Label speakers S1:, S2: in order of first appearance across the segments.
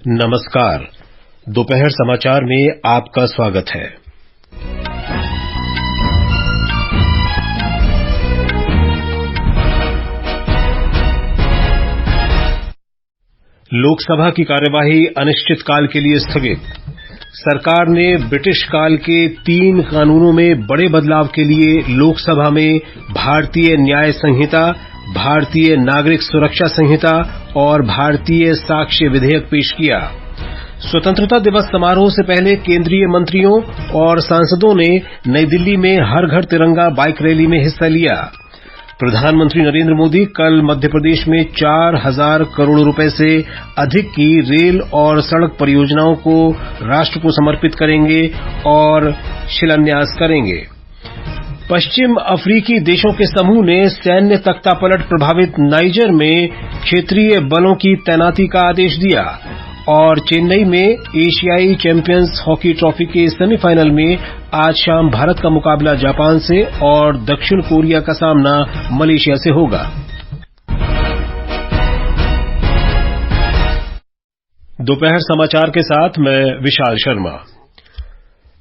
S1: नमस्कार। दोपहर समाचार में आपका स्वागत है। लोकसभा की कार्यवाही अनिश्चितकाल के लिए स्थगित। सरकार ने ब्रिटिश काल के 3 कानूनों में बड़े बदलाव के लिए लोकसभा में भारतीय न्याय संहिता, भारतीय नागरिक सुरक्षा संहिता और भारतीय साक्ष्य विधेयक पेश किया। स्वतंत्रता दिवस समारोह से पहले केंद्रीय मंत्रियों और सांसदों ने नई दिल्ली में हर घर तिरंगा बाइक रैली में हिस्सा लिया। प्रधानमंत्री नरेंद्र मोदी कल मध्य प्रदेश में 4000 करोड़ रुपए से अधिक की रेल और सड़क परियोजनाओं को राष्ट्र को समर्पित करेंगे और शिलान्यास करेंगे। पश्चिम अफ्रीकी देशों के समूह ने सैन्य तख्तापलट प्रभावित नाइजर में क्षेत्रीय बलों की तैनाती का आदेश दिया और चेन्नई में एशियाई चैंपियंस हॉकी ट्रॉफी के सेमीफाइनल में आज शाम भारत का मुकाबला जापान से और दक्षिण कोरिया का सामना मलेशिया से होगा। दोपहर समाचार के साथ मैं विशाल शर्मा।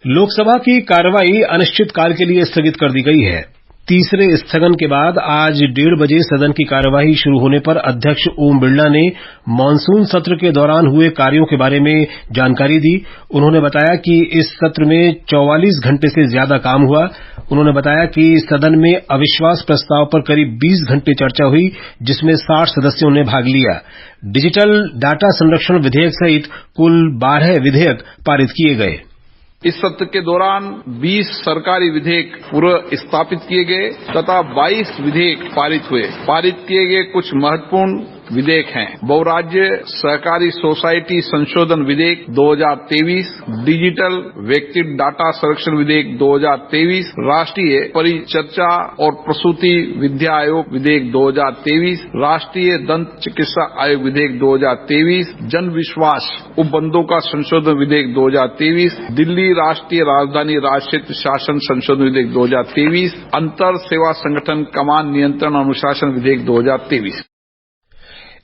S1: लोकसभा की कार्यवाही अनिश्चितकाल के लिए स्थगित कर दी गई है। तीसरे स्थगन के बाद आज 1:30 बजे सदन की कार्यवाही शुरू होने पर अध्यक्ष ओम बिरला ने मानसून सत्र के दौरान हुए कार्यों के बारे में जानकारी दी। उन्होंने बताया कि इस सत्र में 44 घंटे से ज्यादा काम हुआ। उन्होंने बताया कि सदन में अविश्वास प्रस्ताव पर करीब 20 घंटे चर्चा हुई, जिसमें 60 सदस्यों ने भाग लिया। डिजिटल डाटा संरक्षण विधेयक सहित कुल 12 विधेयक पारित किए गए।
S2: इस सत्र के दौरान 20 सरकारी विधेयक पूर्व स्थापित किए गए तथा 22 विधेयक पारित हुए। पारित किए गए कुछ महत्वपूर्ण विधेयक हैं: बहुराज्य सहकारी सोसाइटी संशोधन विधेयक 2023, डिजिटल व्यक्ति डाटा संरक्षण विधेयक 2023, राष्ट्रीय परिचर्चा और प्रसूति विद्या आयोग विधेयक 2023, राष्ट्रीय दंत चिकित्सा आयोग विधेयक 2023, जन विश्वास उपबंधों का संशोधन विधेयक 2023, दिल्ली राष्ट्रीय राजधानी राज्य क्षेत्र शासन संशोधन विधेयक 2023, अंतर सेवा संगठन कमान नियंत्रण अनुशासन विधेयक 2023।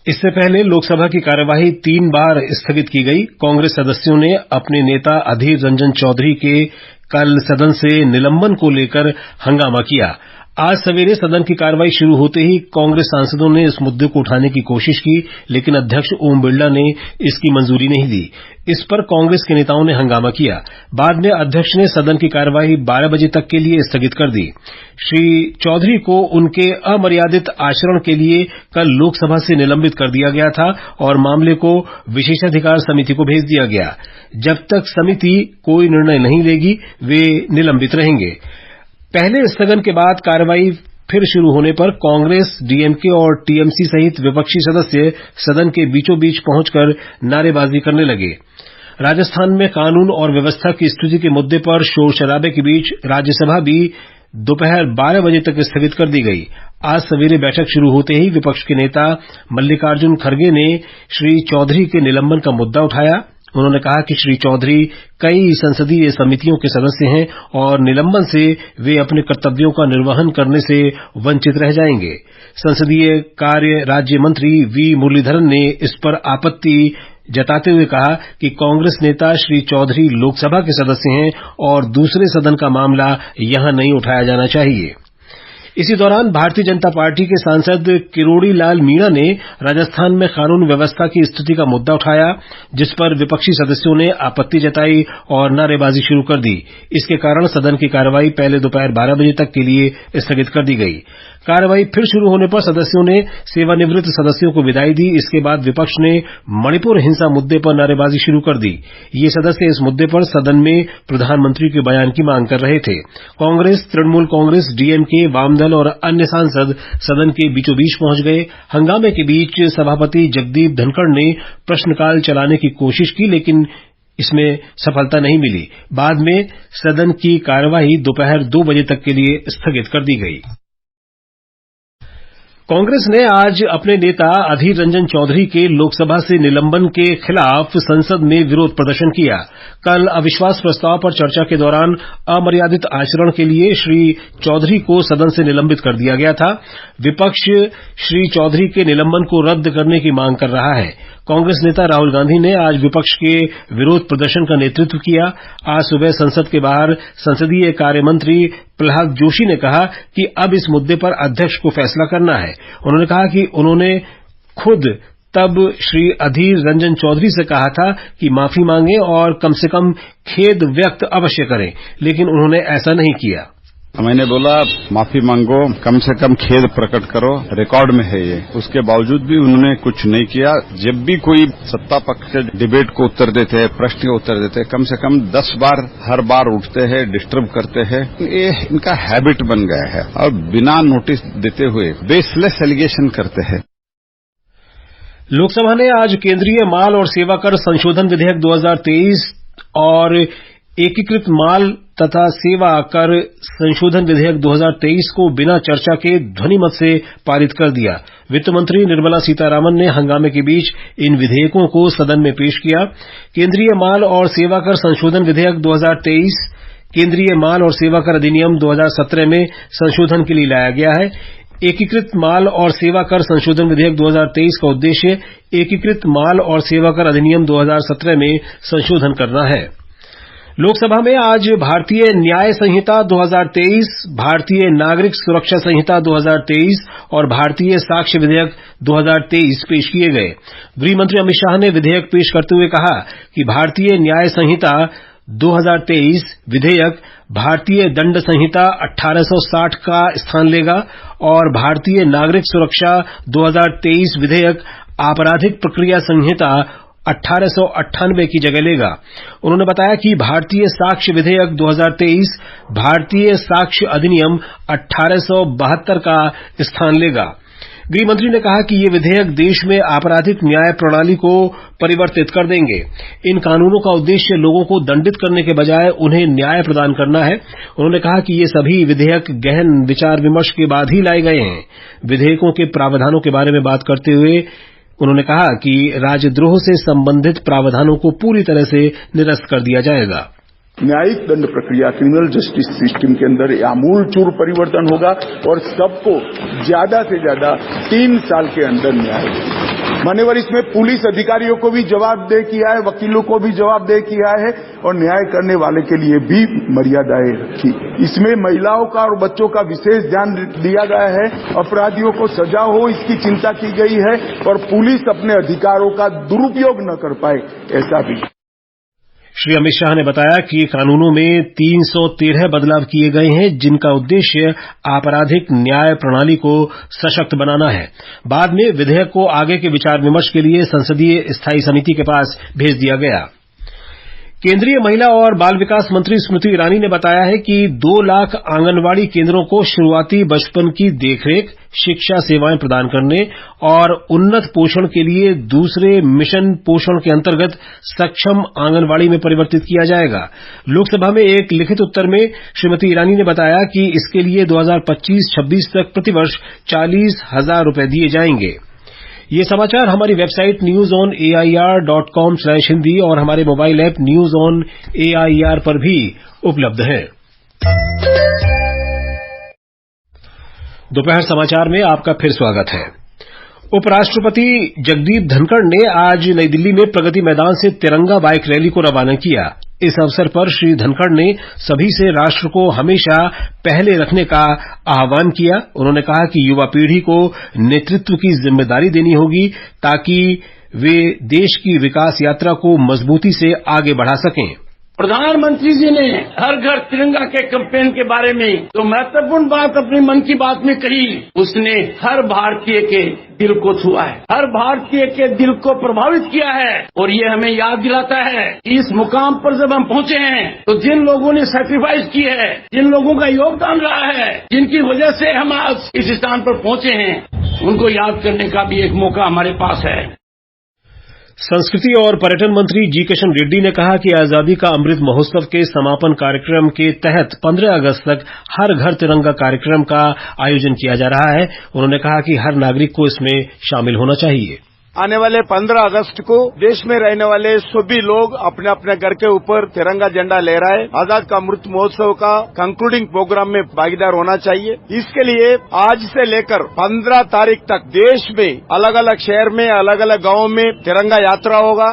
S1: इससे पहले लोकसभा की कार्यवाही 3 बार स्थगित की गई। कांग्रेस सदस्यों ने अपने नेता अधीर रंजन चौधरी के कल सदन से निलंबन को लेकर हंगामा किया। आज सवेरे सदन की कार्यवाही शुरू होते ही कांग्रेस सांसदों ने इस मुद्दे को उठाने की कोशिश की, लेकिन अध्यक्ष ओम बिरला ने इसकी मंजूरी नहीं दी। इस पर कांग्रेस के नेताओं ने हंगामा किया। बाद में अध्यक्ष ने सदन की कार्यवाही 12 बजे तक के लिए स्थगित कर दी। श्री चौधरी को उनके अमर्यादित आचरण के लिए कल लोकसभा से निलंबित कर दिया गया था और मामले को विशेषाधिकार समिति को भेज दिया गया। जब तक समिति कोई निर्णय नहीं लेगी, वे निलंबित रहेंगे। पहले स्थगन के बाद कार्यवाही फिर शुरू होने पर कांग्रेस, डीएमके और टीएमसी सहित विपक्षी सदस्य सदन के बीचों बीच पहुंचकर नारेबाजी करने लगे। राजस्थान में कानून और व्यवस्था की स्थिति के मुद्दे पर शोर शराबे के बीच राज्यसभा भी दोपहर 12 बजे तक स्थगित कर दी गई। आज सवेरे बैठक शुरू होते ही विपक्ष के नेता मल्लिकार्जुन खड़गे ने श्री चौधरी के निलंबन का मुद्दा उठाया। उन्होंने कहा कि श्री चौधरी कई संसदीय समितियों के सदस्य हैं और निलंबन से वे अपने कर्तव्यों का निर्वहन करने से वंचित रह जाएंगे। संसदीय कार्य राज्य मंत्री वी मुरलीधरन ने इस पर आपत्ति जताते हुए कहा कि कांग्रेस नेता श्री चौधरी लोकसभा के सदस्य हैं और दूसरे सदन का मामला यहां नहीं उठाया जाना चाहिए। इसी दौरान भारतीय जनता पार्टी के सांसद किरोड़ी लाल मीणा ने राजस्थान में कानून व्यवस्था की स्थिति का मुद्दा उठाया, जिस पर विपक्षी सदस्यों ने आपत्ति जताई और नारेबाजी शुरू कर दी। इसके कारण सदन की कार्यवाही पहले दोपहर 12 बजे तक के लिए स्थगित कर दी गई। कार्यवाही फिर शुरू होने पर सदस्यों ने सेवानिवृत्त सदस्यों को विदाई दी। इसके बाद विपक्ष ने मणिपुर हिंसा मुद्दे पर नारेबाजी शुरू कर दी। ये सदस्य इस मुद्दे पर सदन में प्रधानमंत्री के बयान की मांग कर रहे थे। कांग्रेस, तृणमूल कांग्रेस, डीएमके, वामदल और अन्य सांसद सदन के बीचों बीच पहुंच गए। हंगामे के बीच सभापति जगदीप धनखड़ ने प्रश्नकाल चलाने की कोशिश की, लेकिन इसमें सफलता नहीं मिली। बाद में सदन की कार्यवाही दोपहर 2 बजे तक के लिए स्थगित कर दी गई। कांग्रेस ने आज अपने नेता अधीर रंजन चौधरी के लोकसभा से निलंबन के खिलाफ संसद में विरोध प्रदर्शन किया। कल अविश्वास प्रस्ताव पर चर्चा के दौरान अमर्यादित आचरण के लिए श्री चौधरी को सदन से निलंबित कर दिया गया था। विपक्ष श्री चौधरी के निलंबन को रद्द करने की मांग कर रहा है। कांग्रेस नेता राहुल गांधी ने आज विपक्ष के विरोध प्रदर्शन का नेतृत्व किया। आज सुबह संसद के बाहर संसदीय कार्य मंत्री प्रहलाद जोशी ने कहा कि अब इस मुद्दे पर अध्यक्ष को फैसला करना है। उन्होंने कहा कि उन्होंने खुद तब श्री अधीर रंजन चौधरी से कहा था कि माफी मांगे और कम से कम खेद व्यक्त अवश्य करें, लेकिन उन्होंने ऐसा नहीं किया।
S3: मैंने बोला माफी मांगो, कम से कम खेद प्रकट करो, रिकॉर्ड में है ये। उसके बावजूद भी उन्होंने कुछ नहीं किया। जब भी कोई सत्ता पक्ष के डिबेट को उत्तर देते हैं, प्रश्न के उत्तर देते हैं, कम से कम 10 बार हर बार उठते हैं, डिस्टर्ब करते हैं। ये इनका हैबिट बन गया है और बिना नोटिस देते हुए बेसलेस एलिगेशन करते हैं।
S1: लोकसभा ने आज केंद्रीय माल और सेवा कर संशोधन विधेयक 2023 और एकीकृत माल तथा सेवा कर संशोधन विधेयक 2023 को बिना चर्चा के ध्वनिमत से पारित कर दिया। वित्त मंत्री निर्मला सीतारामन ने हंगामे के बीच इन विधेयकों को सदन में पेश किया। केंद्रीय माल और सेवा कर संशोधन विधेयक 2023 केंद्रीय माल और सेवा कर अधिनियम 2017 में संशोधन के लिए लाया गया है। एकीकृत माल और सेवा कर संशोधन विधेयक 2023 का उद्देश्य एकीकृत माल और सेवा कर अधिनियम 2017 में संशोधन करना है। लोकसभा में आज भारतीय न्याय संहिता 2023, भारतीय नागरिक सुरक्षा संहिता 2023 और भारतीय साक्ष्य विधेयक 2023 पेश किए गए। गृहमंत्री अमित शाह ने विधेयक पेश करते हुए कहा कि भारतीय न्याय संहिता 2023 विधेयक भारतीय दंड संहिता 1860 का स्थान लेगा और भारतीय नागरिक सुरक्षा 2023 विधेयक आपराधिक प्रक्रिया संहिता 1898 की जगह लेगा। उन्होंने बताया कि भारतीय साक्ष्य विधेयक 2023 भारतीय साक्ष्य अधिनियम 1872 का स्थान लेगा। गृहमंत्री ने कहा कि ये विधेयक देश में आपराधिक न्याय प्रणाली को परिवर्तित कर देंगे। इन कानूनों का उद्देश्य लोगों को दंडित करने के बजाय उन्हें न्याय प्रदान करना है। उन्होंने कहा कि ये सभी विधेयक गहन विचार विमर्श के बाद ही लाए गए हैं। विधेयकों के प्रावधानों के बारे में बात करते हुए उन्होंने कहा कि राजद्रोह से संबंधित प्रावधानों को पूरी तरह से निरस्त कर दिया जाएगा।
S4: न्यायिक दंड प्रक्रिया क्रिमिनल जस्टिस सिस्टम के अंदर आमूलचूल परिवर्तन होगा और सबको ज्यादा से ज्यादा 3 साल के अंदर न्याय मान्यवर। इसमें पुलिस अधिकारियों को भी जवाबदेह किया है, वकीलों को भी जवाबदेह किया है और न्याय करने वाले के लिए भी मर्यादाएं रखी। इसमें महिलाओं का और बच्चों का विशेष ध्यान दिया गया है। अपराधियों को सजा हो इसकी चिंता की गई है और पुलिस अपने अधिकारों का दुरुपयोग न कर पाए, ऐसा भी।
S1: श्री अमित शाह ने बताया कि कानूनों में 313 बदलाव किए गए हैं, जिनका उद्देश्य आपराधिक न्याय प्रणाली को सशक्त बनाना है। बाद में विधेयक को आगे के विचार विमर्श के लिए संसदीय स्थायी समिति के पास भेज दिया गया। केंद्रीय महिला और बाल विकास मंत्री स्मृति ईरानी ने बताया है कि 2 लाख आंगनवाड़ी केंद्रों को शुरुआती बचपन की देखरेख, शिक्षा सेवाएं प्रदान करने और उन्नत पोषण के लिए दूसरे मिशन पोषण के अंतर्गत सक्षम आंगनवाड़ी में परिवर्तित किया जाएगा। लोकसभा में एक लिखित उत्तर में श्रीमती ईरानी ने बताया कि इसके लिए 2025-26 तक प्रतिवर्ष 40,000 रुपए दिए जाएंगे। ये समाचार हमारी वेबसाइट newsonair.com/hindi और हमारे mobile app news on AIR पर भी उपलब्ध है। दोपहर समाचार में आपका फिर स्वागत है। उपराष्ट्रपति जगदीप धनखड़ ने आज नई दिल्ली में प्रगति मैदान से तिरंगा बाइक रैली को रवाना किया। इस अवसर पर श्री धनखड़ ने सभी से राष्ट्र को हमेशा पहले रखने का आह्वान किया। उन्होंने कहा कि युवा पीढ़ी को नेतृत्व की जिम्मेदारी देनी होगी ताकि वे देश की विकास यात्रा को मजबूती से आगे बढ़ा सकें।
S5: प्रधानमंत्री जी ने हर घर तिरंगा के कैंपेन के बारे में जो महत्वपूर्ण बात अपनी मन की बात में कही, उसने हर भारतीय के दिल को छुआ है, हर भारतीय के दिल को प्रभावित किया है। और ये हमें याद दिलाता है कि इस मुकाम पर जब हम पहुंचे हैं तो जिन लोगों ने सैक्रिफाइस की है, जिन लोगों का योगदान रहा है, जिनकी वजह से हम आज इस स्थान पर पहुंचे हैं, उनको याद करने का भी एक मौका हमारे पास है।
S1: संस्कृति और पर्यटन मंत्री जी किशन रेड्डी ने कहा कि आजादी का अमृत महोत्सव के समापन कार्यक्रम के तहत 15 अगस्त तक हर घर तिरंगा कार्यक्रम का आयोजन किया जा रहा है। उन्होंने कहा कि हर नागरिक को इसमें शामिल होना चाहिए।
S4: आने वाले 15 अगस्त को देश में रहने वाले सभी लोग अपने अपने घर के ऊपर तिरंगा झंडा लहराए आजाद का अमृत महोत्सव का कंक्लूडिंग प्रोग्राम में भागीदार होना चाहिए। इसके लिए आज से लेकर 15 तारीख तक देश में अलग अलग शहर में अलग अलग गांवों में तिरंगा यात्रा होगा।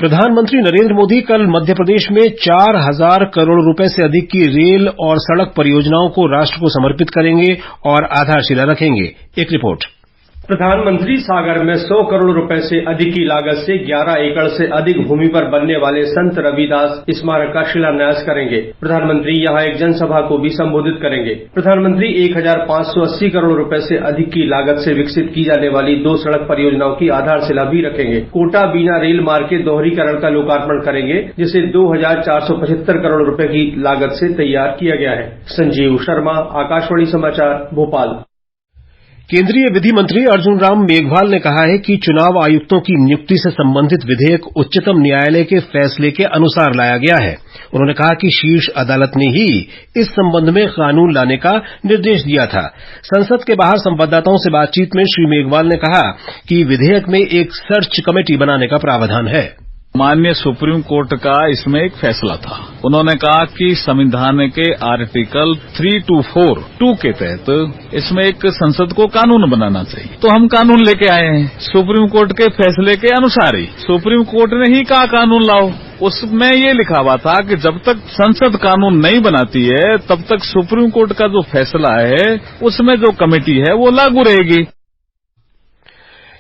S1: प्रधानमंत्री नरेंद्र मोदी कल मध्य प्रदेश में 4000 करोड़ रुपए से अधिक की रेल और सड़क परियोजनाओं को राष्ट्र को समर्पित करेंगे और आधारशिला रखेंगे। एक रिपोर्ट।
S6: प्रधानमंत्री सागर में 100 करोड़ रुपए से अधिक की लागत से 11 एकड़ से अधिक भूमि पर बनने वाले संत रविदास स्मारक का शिलान्यास करेंगे। प्रधानमंत्री यहां एक जनसभा को भी संबोधित करेंगे। प्रधानमंत्री 1580 करोड़ रुपए से अधिक की लागत से विकसित की जाने वाली 2 सड़क परियोजनाओं की आधारशिला भी रखेंगे। कोटा बीना रेल मार्ग के दोहरीकरण का लोकार्पण करेंगे, जिसे 2475 करोड़ रुपए की लागत से तैयार किया गया है। संजीव शर्मा, आकाशवाणी समाचार, भोपाल।
S1: केंद्रीय विधि मंत्री अर्जुन राम मेघवाल ने कहा है कि चुनाव आयुक्तों की नियुक्ति से संबंधित विधेयक उच्चतम न्यायालय के फैसले के अनुसार लाया गया है। उन्होंने कहा कि शीर्ष अदालत ने ही इस संबंध में कानून लाने का निर्देश दिया था। संसद के बाहर संवाददाताओं से बातचीत में श्री मेघवाल ने कहा कि विधेयक में एक सर्च कमेटी बनाने का प्रावधान है।
S7: माननीय सुप्रीम कोर्ट का इसमें एक फैसला था। उन्होंने कहा कि संविधान के आर्टिकल 324(2) के तहत इसमें एक संसद को कानून बनाना चाहिए, तो हम कानून लेके आए हैं सुप्रीम कोर्ट के फैसले के अनुसार ही। सुप्रीम कोर्ट ने ही कहा कानून लाओ। उसमें ये लिखा हुआ था कि जब तक संसद कानून नहीं बनाती है तब तक सुप्रीम कोर्ट का जो फैसला है उसमें जो कमेटी है वो लागू रहेगी।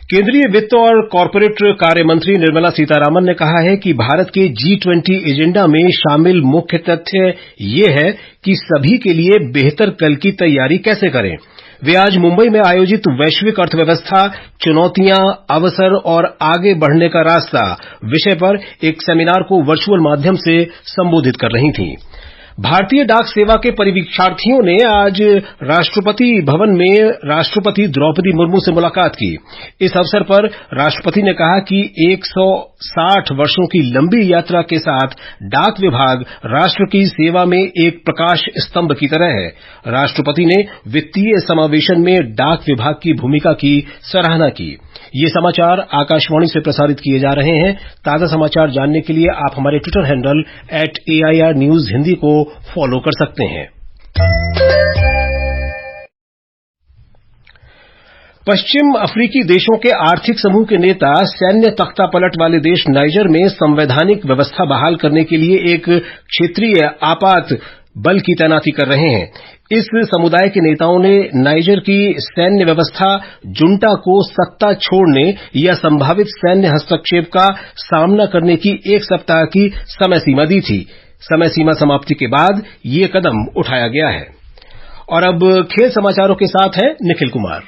S1: केंद्रीय वित्त और कॉरपोरेट कार्य मंत्री निर्मला सीतारामन ने कहा है कि भारत के G20 एजेंडा में शामिल मुख्य तथ्य ये है कि सभी के लिए बेहतर कल की तैयारी कैसे करें। वे आज मुंबई में आयोजित वैश्विक अर्थव्यवस्था, चुनौतियां, अवसर और आगे बढ़ने का रास्ता विषय पर एक सेमिनार को वर्चुअल माध्यम से संबोधित कर रही थीं। भारतीय डाक सेवा के परिवीक्षार्थियों ने आज राष्ट्रपति भवन में राष्ट्रपति द्रौपदी मुर्मू से मुलाकात की। इस अवसर पर राष्ट्रपति ने कहा कि 160 वर्षों की लंबी यात्रा के साथ डाक विभाग राष्ट्र की सेवा में एक प्रकाश स्तंभ की तरह है। राष्ट्रपति ने वित्तीय समावेशन में डाक विभाग की भूमिका की सराहना की। ये समाचार आकाशवाणी से प्रसारित किए जा रहे हैं। ताजा समाचार जानने के लिए आप हमारे Twitter handle @AIR News Hindi को फॉलो कर सकते हैं। पश्चिम अफ्रीकी देशों के आर्थिक समूह के नेता सैन्य तख्तापलट वाले देश नाइजर में संवैधानिक व्यवस्था बहाल करने के लिए एक क्षेत्रीय आपात बल की तैनाती कर रहे हैं। इस समुदाय के नेताओं ने नाइजर की सैन्य व्यवस्था जुंटा को सत्ता छोड़ने या संभावित सैन्य हस्तक्षेप का सामना करने की 1 सप्ताह की समय सीमा दी थी। समय सीमा समाप्ति के बाद ये कदम उठाया गया है। और अब खेल समाचारों के साथ हैं Nikhil Kumar.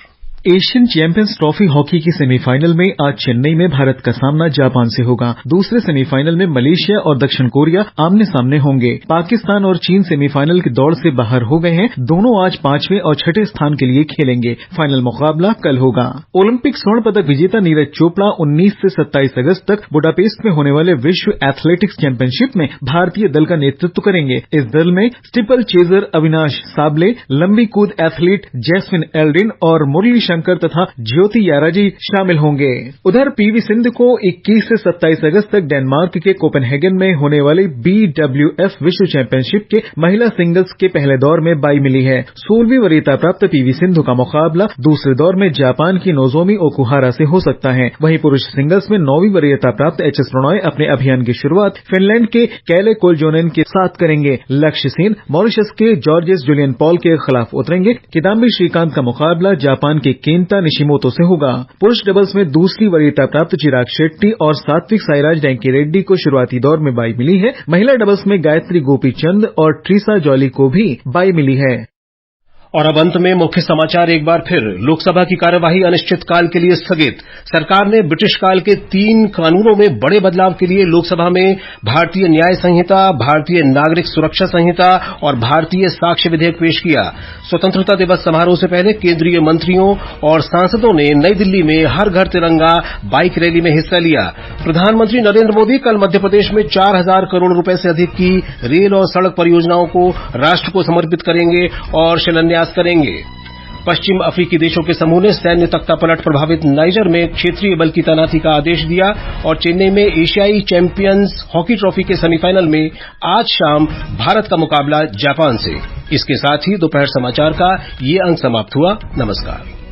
S8: Asian champions trophy hockey की सेमीफाइनल में आज चेन्नई में भारत का सामना जापान से होगा। दूसरे सेमीफाइनल में मलेशिया और दक्षिण कोरिया आमने सामने होंगे। पाकिस्तान और चीन सेमीफाइनल की दौड़ से बाहर हो गए हैं। दोनों आज 5वें और 6ठे स्थान के लिए खेलेंगे। फाइनल मुकाबला कल होगा। ओलंपिक स्वर्ण पदक विजेता नीरज चोपड़ा 19 से 27 अगस्त तक बुडापेस्ट में होने वाले विश्व एथलेटिक्स चैंपियनशिप में भारतीय दल का नेतृत्व करेंगे। इस दल में स्टीपल चेजर अविनाश साबले, लंबी कूद एथलीट जैस्मिन एल्डिन और मुरली शंकर तथा ज्योति याराजी शामिल होंगे। उधर पीवी सिंधु को 21 से 27 अगस्त तक डेनमार्क के कोपेनहेगन में होने वाली BWF विश्व चैंपियनशिप के महिला सिंगल्स के पहले दौर में बाई मिली है। 16वीं वरीयता प्राप्त पीवी सिंधु का मुकाबला दूसरे दौर में जापान की नोजोमी ओकुहारा से हो सकता है। वहीं पुरुष सिंगल्स में 9वीं वरीयता प्राप्त HS प्रणॉय अपने अभियान की शुरुआत फिनलैंड के कैले कोलजोनेन के साथ करेंगे। लक्ष्य सेन मॉरिशस के जॉर्जेस जुलियन पॉल के खिलाफ उतरेंगे। किदाम्बी श्रीकांत का मुकाबला जापान के केंता निशिमोतो से होगा। पुरुष डबल्स में दूसरी वरीयता प्राप्त चिराग शेट्टी और सात्विक साईराज रैंकी रेड्डी को शुरुआती दौर में बाई मिली है। महिला डबल्स में गायत्री गोपीचंद और ट्रीसा जॉली को भी बाई मिली है।
S1: और अब अंत में मुख्य समाचार एक बार फिर। लोकसभा की कार्यवाही अनिश्चितकाल के लिए स्थगित। सरकार ने ब्रिटिश काल के 3 कानूनों में बड़े बदलाव के लिए लोकसभा में भारतीय न्याय संहिता, भारतीय नागरिक सुरक्षा संहिता और भारतीय साक्ष्य विधेयक पेश किया। स्वतंत्रता दिवस समारोह से पहले केंद्रीय मंत्रियों और सांसदों ने नई दिल्ली में हर घर तिरंगा बाइक रैली में हिस्सा लिया। प्रधानमंत्री नरेंद्र मोदी कल मध्य प्रदेश में 4000 करोड़ रुपए से अधिक की रेल और सड़क परियोजनाओं को राष्ट्र को समर्पित करेंगे और शिलान्यास करेंगे। पश्चिम अफ्रीकी देशों के समूह ने सैन्य तख्तापलट प्रभावित नाइजर में क्षेत्रीय बल की तैनाती का आदेश दिया और चेन्नई में एशियाई चैंपियंस हॉकी ट्रॉफी के सेमीफाइनल में आज शाम भारत का मुकाबला जापान से। इसके साथ ही दोपहर समाचार का ये अंक समाप्त हुआ। नमस्कार।